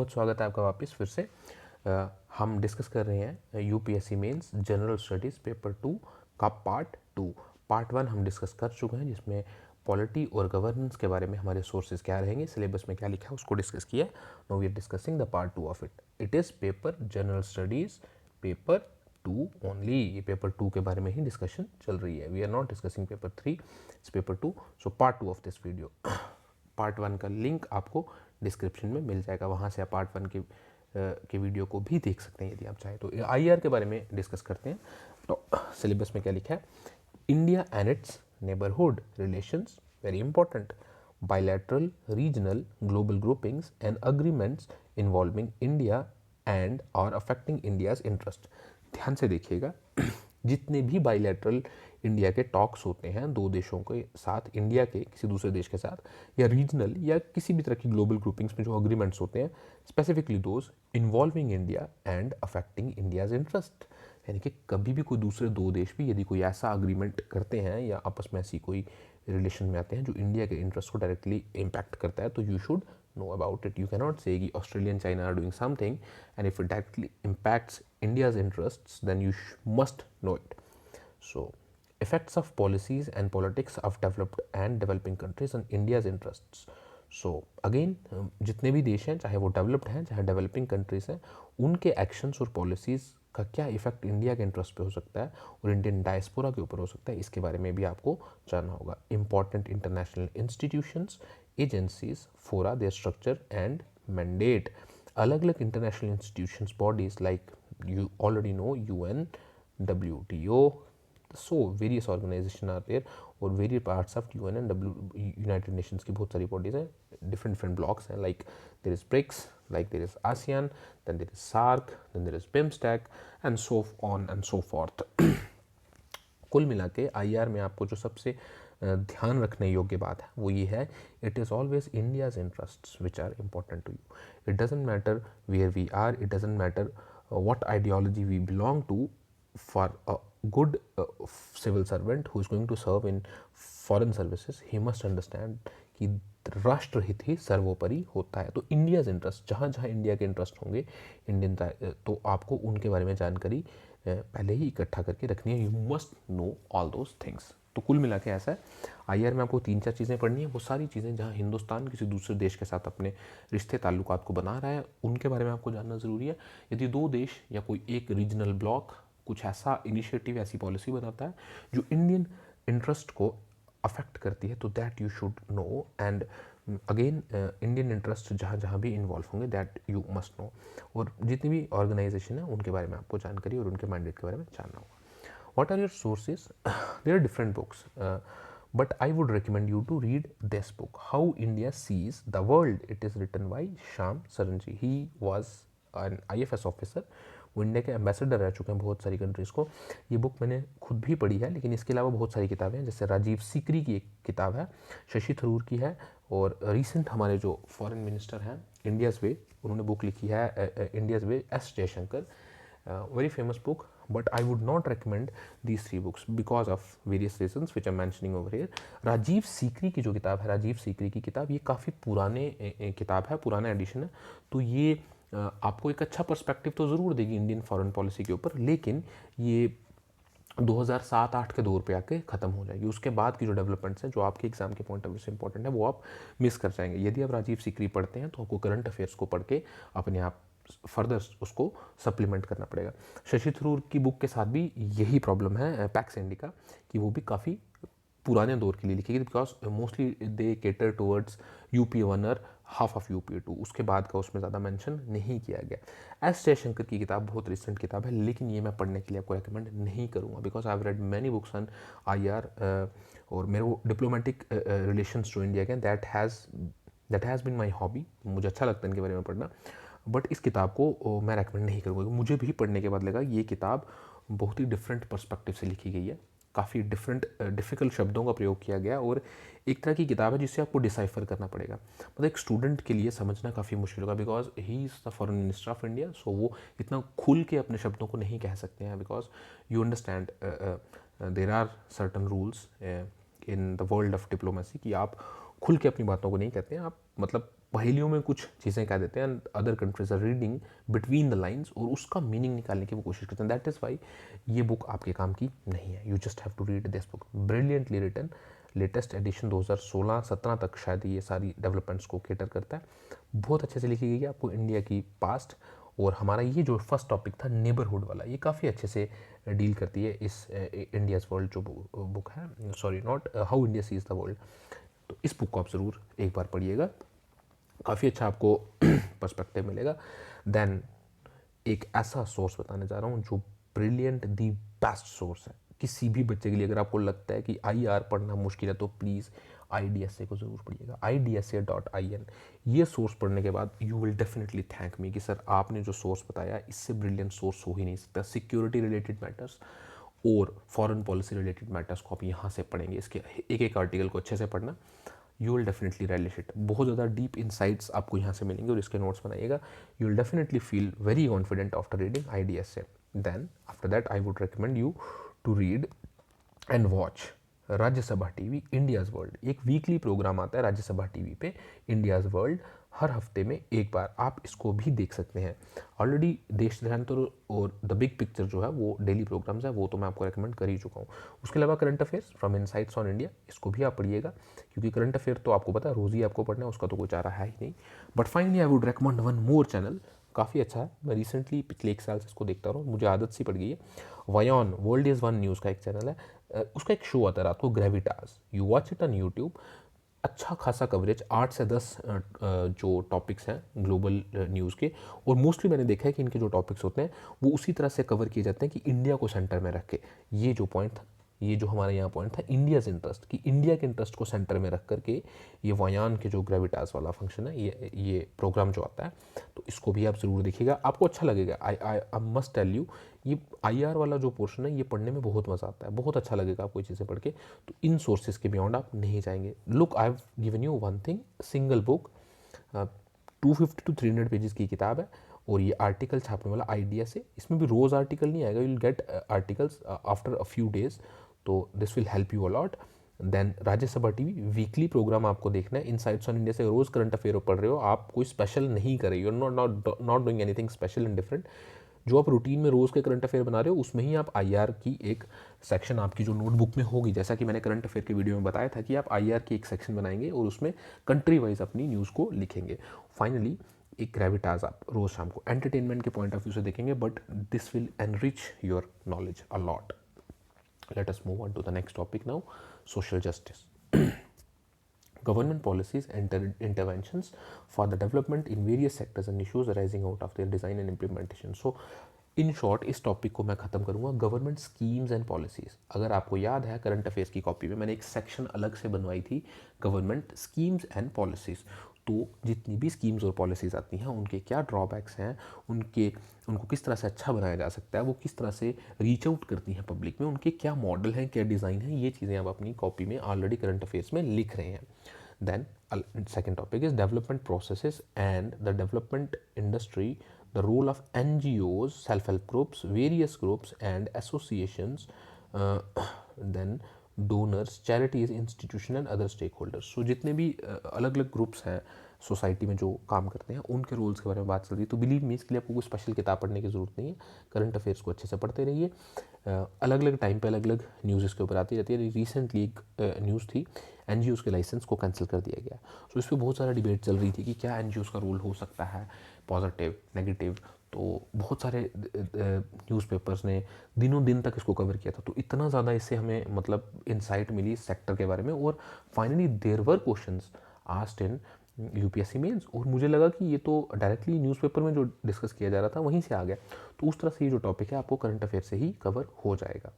बहुत स्वागत है आपका वापस फिर से। हम डिस्कस कर रहे हैं UPSC mains general studies paper 2 का पार्ट 1 हम डिस्कस कर चुके हैं, जिसमें पॉलिटी और गवर्नेंस के बारे में हमारे सोर्सेज क्या रहेंगे, सिलेबस में क्या लिखा है उसको डिस्कस किया। Now we are discussing the part 2 of it. It is paper general studies paper 2 only. ये पेपर 2 के बारे में ही डिस्कशन चल रही है। We are not discussing paper 3, it's paper 2। So part 2 of this video. Part 1 का लिंक आपको डिस्क्रिप्शन में मिल जाएगा, वहाँ से आप पार्ट 1 के वीडियो को भी देख सकते हैं यदि आप चाहें तो। आईआर के बारे में डिस्कस करते हैं। तो सिलेबस में क्या लिखा है? India and it's neighbourhood relations, very important, bilateral, regional, global groupings and agreements involving India and or affecting India's interest। ध्यान से देखिएगा, जितने भी बाइलेटरल इंडिया के टॉक्स होते हैं दो देशों के साथ, इंडिया के किसी दूसरे देश के साथ, या रीजनल या किसी भी तरह की ग्लोबल ग्रुपिंग्स में जो अग्रीमेंट्स होते हैं, specifically those involving India and affecting India's interest, यानी कि कभी भी कोई दूसरे दो देश भी यदि कोई ऐसा अग्रीमेंट करते हैं या आपस में ऐसी कोई रिलेशन में आते हैं जो इंडिया के इंटरेस्ट को डायरेक्टली इम्पैक्ट करता है, तो you should know about it. You cannot say कि Australia and China are doing something and if it directly impacts India's interests, then you must know it. So, effects of policies and politics of developed and developing countries on India's interests. So, again, जितने भी देश हैं, चाहे वो developed हैं चाहे developing countries हैं, उनके एक्शंस और पॉलिसीज़ का क्या इफेक्ट इंडिया के इंटरेस्ट पे हो सकता है और इंडियन डायस्पोरा के ऊपर हो सकता है, इसके बारे में भी आपको जानना होगा। इंपॉर्टेंट इंटरनेशनल इंस्टीट्यूशंस, एजेंसीज, फोरा, देयर स्ट्रक्चर एंड मैंडेट। अलग अलग international institutions, bodies like you already know, UN, WTO, so various organization are there, और various parts of UN and United Nations की बहुत सारी bodies हैं, different blocks हैं, like there is BRICS, like there is ASEAN, then there is SAARC, then there is BIMSTEC and so on and so forth। कुल मिला के IR में आपको जो सबसे ध्यान रखने योग्य बात है वो ये है, it is always India's interests which are important to you. It doesn't matter where we are, it doesn't matter what ideology we belong to। For a good civil servant who is going to serve in foreign services, he must understand कि राष्ट्रहित ही सर्वोपरि होता है। तो India's interest, जहाँ जहाँ India के interest होंगे इंडियन, तो आपको उनके बारे में जानकारी पहले ही इकट्ठा करके रखनी है। You must know all those things. तो कुल मिला के ऐसा है, आईआर में आपको 3-4 चीज़ें पढ़नी है। वो सारी चीज़ें जहाँ हिंदुस्तान किसी दूसरे देश के साथ अपने रिश्ते ताल्लुकात को बना रहा है, उनके बारे में आपको जानना ज़रूरी है। यदि दो देश या कोई एक रीजनल ब्लॉक कुछ ऐसा इनिशिएटिव, ऐसी पॉलिसी बनाता है जो इंडियन इंटरेस्ट को अफेक्ट करती है, तो that you should know. And again, Indian interest जहाँ जहाँ भी इन्वॉल्व होंगे, दैट यू मस्ट नो। और जितनी भी ऑर्गेनाइजेशन है उनके बारे में आपको जानकारी और उनके मैंडेट के बारे में जानना होगा। What are your sources? There are different books, but I would recommend you to read this book, How India Sees the World. It is written by Shyam Sarangi. He was an IFS officer. वो India के ambassador रह चुके हैं बहुत सारी countries को। ये book मैंने खुद भी पढ़ी है, लेकिन इसके अलावा बहुत सारी किताबें हैं, जैसे राजीव सीकरी की एक किताब है, शशि थरूर की है, और रिसेंट हमारे जो फॉरेन मिनिस्टर हैं इंडियाज़ वे, उन्होंने बुक लिखी है India's way, S Jaishankar. Very famous book, but I would not recommend these 3 books because of various reasons which I'm mentioning over here। Rajiv Sikri की जो किताब है, राजीव सीकरी की किताब, ये काफ़ी पुराने किताब है, पुराना एडिशन है, तो ये आपको एक अच्छा पर्सपेक्टिव तो ज़रूर देगी इंडियन फॉरेन पॉलिसी के ऊपर, लेकिन ये 2007-8 के दौर पे आके ख़त्म हो जाएगी। उसके बाद की जो डेवलपमेंट्स हैं, जो आपके एग्जाम के पॉइंट ऑफ व्यू से इंपॉर्टेंट है, वो आप मिस कर जाएंगे। यदि आप राजीव सीकरी पढ़ते हैं तो आपको करंट अफेयर्स को पढ़ के अपने आप फर्दर उसको सप्लीमेंट करना पड़ेगा। शशि थरूर की बुक के साथ भी यही प्रॉब्लम है, पैक्स इंडिका, कि वो भी काफ़ी पुराने दौर के लिए लिखी गई, because mostly they cater towards UP1 और हाफ ऑफ UP2, उसके बाद का उसमें ज़्यादा मेंशन नहीं किया गया। एस जयशंकर की किताब बहुत रिसेंट किताब है, लेकिन ये मैं पढ़ने के लिए आपको रेकमेंड नहीं करूँगा, because I have read many books on IR, और मेरे वो डिप्लोमेटिक रिलेशंस जो इंडिया के, that has been my hobby. मुझे अच्छा लगता है इनके बारे में पढ़ना, बट इस किताब को मैं रेकमेंड नहीं करूँगा। मुझे भी पढ़ने के बाद लगा ये किताब बहुत ही डिफरेंट पर्सपेक्टिव से लिखी गई है, काफ़ी डिफ़िकल्ट शब्दों का प्रयोग किया गया, और एक तरह की किताब है जिससे आपको डिसाइफर करना पड़ेगा। मतलब एक स्टूडेंट के लिए समझना काफ़ी मुश्किल होगा, because he is the foreign minister of India, so वो इतना खुल के अपने शब्दों को नहीं कह सकते हैं, because you understand there are certain rules in the world of diplomacy कि आप खुल के अपनी बातों को नहीं कहते हैं, आप मतलब पहेलियों में कुछ चीज़ें कह देते हैं, other countries are reading between the lines और उसका मीनिंग निकालने की वो कोशिश करते हैं. दैट इज़ वाई ये बुक आपके काम की नहीं है. You just have to read this book, brilliantly written. Latest edition 2016-17 तक शायद ये सारी डेवलपमेंट्स को केटर करता है. बहुत अच्छे से लिखी गई है. आपको इंडिया की पास्ट और हमारा ये जो फर्स्ट टॉपिक था नेबरहुड वाला, ये काफ़ी अच्छे से डील करती है इस इंडियाज़ वर्ल्ड जो बुक है, sorry not how India sees the world. तो इस बुक को आप ज़रूर एक बार पढ़िएगा, काफ़ी अच्छा आपको पर्सपेक्टिव मिलेगा. देन एक ऐसा सोर्स बताने जा रहा हूँ जो ब्रिलियंट दी बेस्ट सोर्स है किसी भी बच्चे के लिए. अगर आपको लगता है कि IR पढ़ना मुश्किल है तो प्लीज़ IDSA को ज़रूर पढ़िएगा, idsa.in. ये सोर्स पढ़ने के बाद you will definitely thank me कि सर आपने जो सोर्स बताया इससे ब्रिलियंट सोर्स हो ही नहीं सकता. सिक्योरिटी रिलेटेड मैटर्स और फॉरेन पॉलिसी रिलेटेड मैटर्स को आप यहाँ से पढ़ेंगे. इसके एक एक आर्टिकल को अच्छे से पढ़ना, you will definitely relish it. बहुत ज़्यादा डीप इनसाइट्स आपको यहाँ से मिलेंगे और इसके नोट्स बनाइएगा. You will definitely feel very confident after reading IDSA. Then after that I would recommend you to read and watch Rajya Sabha TV India's world. एक वीकली प्रोग्राम आता है राज्यसभा टीवी पे, इंडियाज़ वर्ल्ड. हर हफ्ते में एक बार आप इसको भी देख सकते हैं. ऑलरेडी देश देशांतर और द बिग पिक्चर जो है वो डेली प्रोग्राम्स है, वो तो मैं आपको रेकमेंड कर ही चुका हूँ. उसके अलावा current affairs from insights on India, इसको भी आप पढ़िएगा क्योंकि करंट अफेयर तो आपको पता है रोज़ ही आपको पढ़ना है, उसका तो कोई चारा है ही नहीं. But finally I would recommend one more channel, काफ़ी अच्छा है. मैं रिसेंटली पिछले 1 साल से इसको देखता रहा हूँ, मुझे आदत सी पड़ गई है. वयान वर्ल्ड इज़ वन न्यूज़ का एक चैनल है. उसका एक शो आता है रात को, Gravitas. You watch it on YouTube. अच्छा खासा कवरेज, 8 से 10 जो टॉपिक्स हैं ग्लोबल न्यूज़ के, और मोस्टली मैंने देखा है कि इनके जो टॉपिक्स होते हैं वो उसी तरह से कवर किए जाते हैं कि इंडिया को सेंटर में रख के. ये जो पॉइंट था, ये जो हमारे यहाँ पॉइंट था इंडियाज़ इंटरेस्ट, कि इंडिया के इंटरेस्ट को सेंटर में रख करके ये वायान के जो ग्रेविटास वाला फंक्शन है, ये प्रोग्राम जो आता है, तो इसको भी आप ज़रूर देखिएगा, आपको अच्छा लगेगा. आई मस्ट टेल यू, ये IR वाला जो पोर्शन है ये पढ़ने में बहुत मज़ा आता है, बहुत अच्छा लगेगा आपको ये चीज़ें पढ़ के. तो इन सोर्सेज के बियॉन्ड आप नहीं जाएंगे. Look, I have given you one thing, single book, 250 to 300 pages की किताब है, और ये आर्टिकल छापने वाला IDSA. इसमें भी रोज़ आर्टिकल नहीं आएगा, you will get articles after a few days, तो this will help you a lot. Then Rajya Sabha TV weekly programme आपको देखना है. इनसाइट्स ऑन इंडिया से रोज़ करंट अफेयर पढ़ रहे हो, आप कोई स्पेशल नहीं कर रहे, you are not doing anything special and different. जो आप रूटीन में रोज़ के करंट अफेयर बना रहे हो उसमें ही आप IR की एक सेक्शन आपकी जो नोटबुक में होगी, जैसा कि मैंने करंट अफेयर के वीडियो में बताया था कि आप IR की एक सेक्शन बनाएंगे और उसमें कंट्री वाइज अपनी न्यूज़ को लिखेंगे. फाइनली एक ग्रेविटास आप रोज़ शाम को एंटरटेनमेंट के पॉइंट ऑफ व्यू से देखेंगे, but this will enrich your knowledge a lot. Let us move on to the next topic now, social justice. Government policies and interventions for the development in various sectors and issues arising out of their design and implementation. So, in short इस topic को मैं ख़त्म करूँगा. Government schemes and policies. अगर आपको याद है current affairs की कॉपी में मैंने एक सेक्शन अलग से बनवाई थी, गवर्नमेंट स्कीम्स एंड पॉलिसीज़. तो जितनी भी स्कीम्स और पॉलिसीज़ आती हैं उनके क्या ड्रॉबैक्स हैं, उनको किस तरह से अच्छा बनाया जा सकता है, वो किस तरह से रीच आउट करती हैं पब्लिक में, उनके क्या मॉडल हैं, क्या डिज़ाइन है, ये चीज़ें आप अपनी कॉपी में ऑलरेडी करंट अफेयर्स में लिख रहे हैं. Then second topic is development processes and the development industry, the role of NGOs, self-help groups, various groups and associations, uh, then donors, charities, institution and other stakeholders. So जितने भी अलग अलग groups हैं society में जो काम करते हैं उनके रोल्स के बारे में बात चल रही है. तो बिलीव मी, इसके लिए आपको कोई स्पेशल किताब पढ़ने की ज़रूरत नहीं है. करंट अफेयर्स को अच्छे से पढ़ते रहिए. अलग अलग टाइम पे अलग अलग न्यूज़ इसके ऊपर आती रहती है. रिसेंटली एक न्यूज़ थी, NGOs के लाइसेंस को कैंसिल कर दिया गया. सो इस पर बहुत सारा डिबेट चल रही थी कि क्या NGOs का रोल हो सकता है पॉजिटिव, नेगेटिव. तो बहुत सारे न्यूज़पेपर्स ने दिनों दिन तक इसको कवर किया था. तो इतना ज़्यादा इससे हमें मतलब इंसाइट मिली इस सेक्टर के बारे में. और finally there were questions asked in UPSC mains, और मुझे लगा कि ये तो डायरेक्टली न्यूज़पेपर में जो डिस्कस किया जा रहा था वहीं से आ गया. तो उस तरह से ये जो टॉपिक है आपको करंट अफेयर से ही कवर हो जाएगा.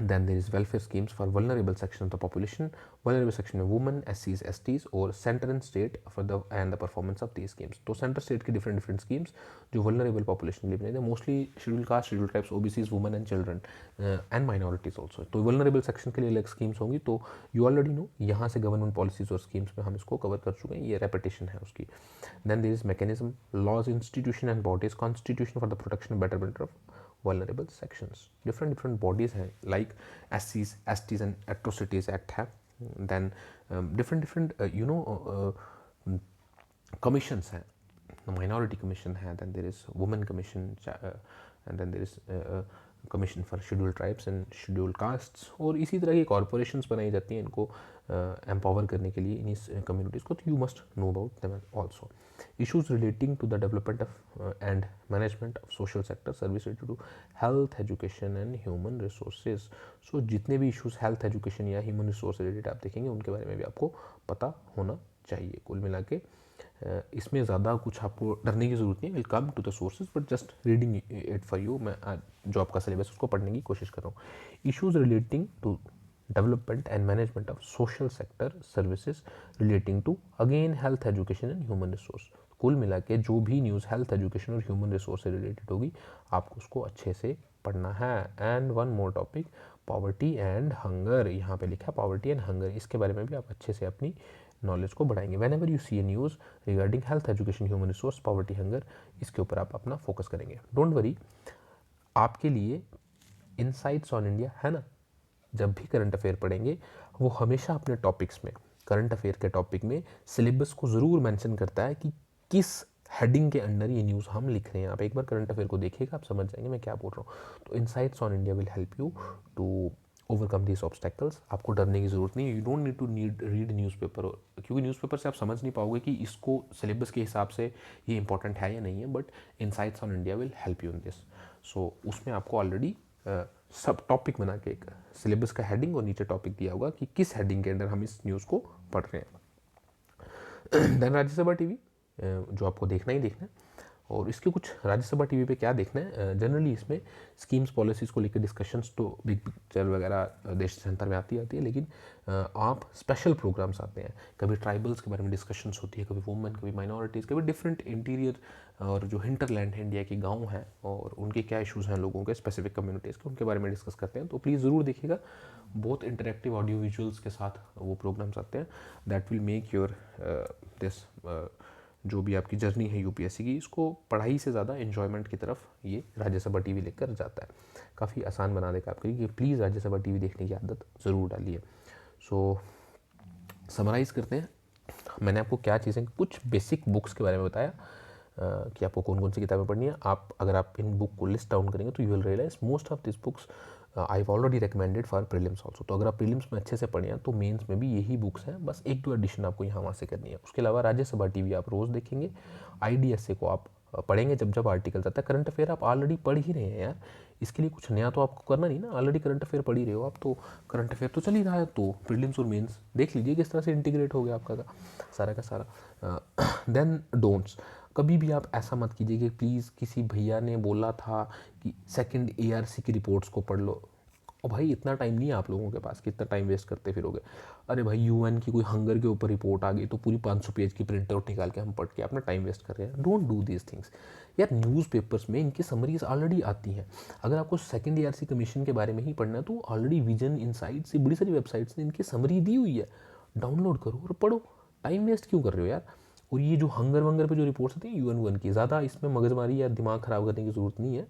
Then there is welfare schemes for vulnerable section of the population, vulnerable section of women, SCs, STs, और center and state for the and the performance of these schemes. तो center state की different schemes जो vulnerable population के लिए बने थे, mostly scheduled caste, scheduled tribes, OBCs, women and children and minorities also. तो vulnerable section के लिए अलग schemes होंगी. तो you already know यहाँ से government policies और schemes में हम इसको cover कर चुके हैं, ये repetition है उसकी. Then there is mechanism, laws, institution and bodies, constitution for the protection and betterment of vulnerable sections. Different bodies हैं like SCs, STs and atrocities act है. Then different कमीशंस हैं, माइनॉरिटी कमीशन है, then there is women commission, and then there is commission for scheduled tribes and scheduled castes, और इसी तरह की corporations बनाई जाती हैं इनको एम्पावर करने के लिए इन इस कम्युनिटीज़ को, तो you must know about them also. Issues relating to the development of and management of social sector service related to health, education and human resources. So जितने भी इशूज़ हेल्थ, एजुकेशन या human resource related आप देखेंगे उनके बारे में भी आपको पता होना चाहिए. कुल मिला के इसमें ज़्यादा कुछ आपको डरने की ज़रूरत नहीं है. Will come to the sources but just reading it for you. मैं जो आपका सिलेबस उसको पढ़ने की कोशिश कर रहा हूँ. Issues relating to development and management of social sector services relating to again health, education and human resource. कुल मिला के जो भी न्यूज़ हेल्थ, एजुकेशन और ह्यूमन रिसोर्स से रिलेटेड होगी आपको उसको अच्छे से पढ़ना है. And one more topic, poverty and hunger. यहाँ पे लिखा है पॉवर्टी एंड हंगर. इसके बारे में भी आप अच्छे से अपनी नॉलेज को बढ़ाएंगे. Whenever you see a news regarding health, education, human resource, poverty, hunger, इसके ऊपर आप अपना फोकस करेंगे. डोंट वरी, आपके लिए इनसाइट्स ऑन इंडिया है ना, जब भी करंट अफेयर पढ़ेंगे वो हमेशा अपने टॉपिक्स में, करंट अफेयर के टॉपिक में सिलेबस को ज़रूर मेंशन करता है कि किस हेडिंग के अंडर ये न्यूज़ हम लिख रहे हैं. आप एक बार करंट अफेयर को देखिएगा, आप समझ जाएंगे मैं क्या बोल रहा हूँ. तो insights on India will help you to overcome this obstacles. आपको डरने की ज़रूरत नहीं है. You don't need to read newspaper, क्योंकि न्यूज़पेपर से आप समझ नहीं पाओगे कि इसको सिलेबस के हिसाब से ये इंपॉर्टेंट है या नहीं है. But insights on India will help you in this. So उसमें आपको ऑलरेडी सब टॉपिक बना के एक सिलेबस का हेडिंग और नीचे टॉपिक दिया होगा कि किस हेडिंग के अंदर हम इस न्यूज़ को पढ़ रहे हैं. देन राज्यसभा टीवी जो आपको देखना ही देखना है. और इसके कुछ राज्यसभा टीवी पे क्या देखना है, जनरली इसमें स्कीम्स, पॉलिसीज़ को लेकर डिस्कशंस तो बिग पिक्चर वगैरह देश सेंटर में आती है, लेकिन आप स्पेशल प्रोग्राम्स आते हैं. कभी ट्राइबल्स के बारे में डिस्कशंस होती है, कभी वुमेन, कभी माइनॉरिटीज़, कभी डिफरेंट इंटीरियर और जो हिंटरलैंड है इंडिया के गाँव हैं और उनके क्या इशूज़ हैं लोगों के, स्पेसिफिक कम्युनिटीज़ के, उनके बारे में डिस्कस करते हैं. तो प्लीज़ ज़रूर देखिएगा. बहुत इंटरेक्टिव ऑडियो विजुअल्स के साथ वो प्रोग्राम्स आते हैं. That will make your this जो भी आपकी जर्नी है यूपीएससी की, इसको पढ़ाई से ज़्यादा एन्जॉयमेंट की तरफ ये राज्यसभा टीवी लेकर जाता है. काफ़ी आसान बना देगा आपके लिए कि प्लीज़ राज्यसभा टीवी देखने की आदत ज़रूर डालिए. सो समराइज़ करते हैं. मैंने आपको क्या चीज़ें, कुछ बेसिक बुक्स के बारे में बताया कि आपको कौन कौन सी किताबें पढ़नी है. अगर आप इन बुक को लिस्ट डाउन करेंगे तो you will realise most of this books I already recommended for prelims also. तो अगर आप प्रीलिम्स में अच्छे से पढ़े हैं तो मेंस में भी यही बुक्स हैं. बस एक दो एडिशन आपको यहाँ वहाँ से करनी है. उसके अलावा राज्यसभा टीवी आप रोज़ देखेंगे. IDSA को आप पढ़ेंगे जब जब आर्टिकल आता है. करंट अफेयर आप ऑलरेडी पढ़ ही रहे हैं यार, इसके लिए कुछ नया तो आपको करना नहीं ना. ऑलरेडी करंट अफेयर पढ़ ही रहे हो आप, तो करंट अफेयर तो चल ही रहा है. तो प्रीलिम्स और मेंस देख लीजिए किस तरह से इंटीग्रेट हो गया आपका सारा का सारा. देन डोंट्स, कभी भी आप ऐसा मत कीजिए कि प्लीज़ किसी भैया ने बोला था कि सेकंड ARC की रिपोर्ट्स को पढ़ लो. और भाई इतना टाइम नहीं है आप लोगों के पास, कितना टाइम वेस्ट करते फिरोगे. अरे भाई UN की कोई हंगर के ऊपर रिपोर्ट आ गई तो पूरी 500 पेज की प्रिंट आउट निकाल के हम पढ़ के अपना टाइम वेस्ट कर रहे हैं. डोंट डू दिस थिंग्स यार. न्यूज़पेपर्स में इनकी समरीज ऑलरेडी आती हैं. अगर आपको सेकंड ARC कमीशन के बारे में ही पढ़ना है तो ऑलरेडी विजन, इनसाइट से बड़ी सारी वेबसाइट्स ने इनकी समरी दी हुई है. डाउनलोड करो और पढ़ो. टाइम वेस्ट क्यों कर रहे हो यार. और ये जो हंगर वंगर पे जो रिपोर्ट्स आती हैं UN की, ज़्यादा इसमें मगजमारी या दिमाग ख़राब करने की ज़रूरत नहीं है.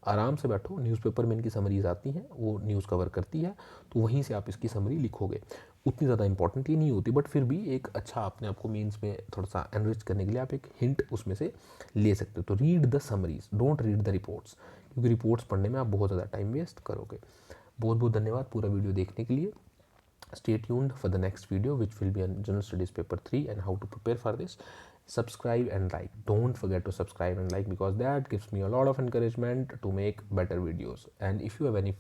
आराम से बैठो, न्यूज़पेपर में इनकी समरीज आती हैं, वो न्यूज़ कवर करती है, तो वहीं से आप इसकी समरी लिखोगे. उतनी ज़्यादा इंपॉर्टेंट ये नहीं होती, बट फिर भी एक अच्छा आपने आपको मीन्स में थोड़ा सा एनरिच करने के लिए आप एक हिंट उसमें से ले सकते हो. तो read the summaries, don't read the reports, क्योंकि रिपोर्ट्स पढ़ने में आप बहुत ज़्यादा टाइम वेस्ट करोगे. बहुत बहुत धन्यवाद पूरा वीडियो देखने के लिए. Stay tuned for the next video, which will be on General Studies Paper 3 and how to prepare for this. Subscribe and like. Don't forget to subscribe and like, because that gives me a lot of encouragement to make better videos. And if you have any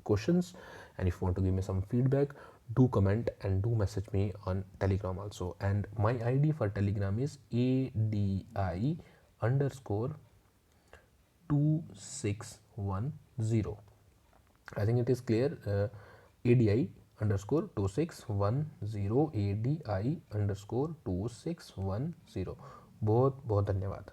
questions and if you want to give me some feedback, do comment and do message me on Telegram also. And my ID for Telegram is ADI_2610. I think it is clear. ADI_2610, ADI_2610. बहुत बहुत धन्यवाद.